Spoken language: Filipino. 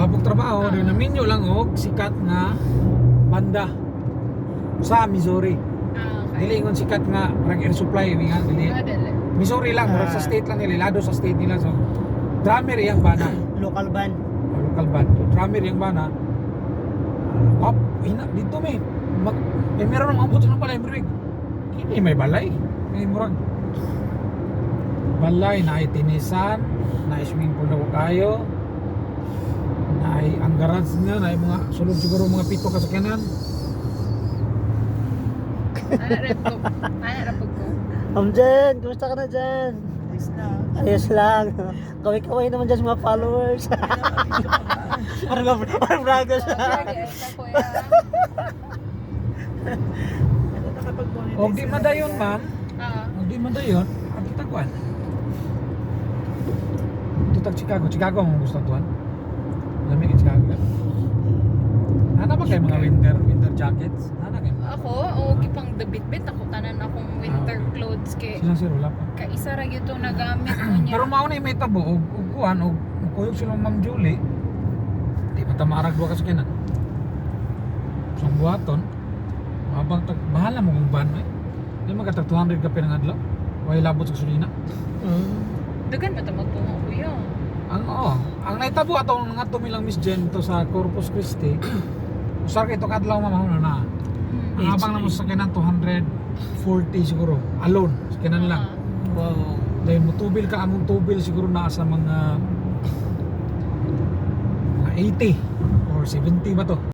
Kapag trabaho, rin na minyo lang og sikat nga banda sa Missouri. Dili ingon sikat nga rag air supply nga dili. Missouri lang, murag sa state lang nila, lado sa state nila. So drummer yang bana, Local band. local band. So, drummer yang bana. Up, ina dito may meron ng ambot ng balay brick. Kini may balay. May murag balay na itinisan, na swimming pool na kayo. Na ang garage niya na mga sulod siguro mga 7 kasakyanan. Ana ko. Jen, kumusta ka na dyan? Ayos na. Ayos lang. Kaway-kaway naman dyan sa mga followers. Parang braga siya. Nakapag-monetize O di madayon ma'am, o di madayon, ang titaguan. Tutag Chicago mo gusto tuan? Lamig in Chicago ka? Nana ba kayo mga winter jackets? Nana kayo? Ako, kipang debit-bit ako tanan akong winter clothes kay Sila sir, wala pa. kaisa ra gyud tong nagamit ko niya. Pero mauna yung may tabo, o kuhan, o kuyog silang Ma'am Julie. Di pa tamarag doon kasi kinan. So ang buhaton, bahala mo kung ban eh. Di magkatag 200 ka pinangadlaw. Way labot sa gasolina. Dagan ba ta magtungo kuya? Ang naitabo atong nga tumilang Miss Jen to sa Corpus Christi. Usar kay to kadlaw mamahon na. Ang abang na mo sa kinan 240 siguro alone. Sa kinan lang. Wow. Dahil mo tubil ka among tubil siguro na sa mga 80 or 70 ba to.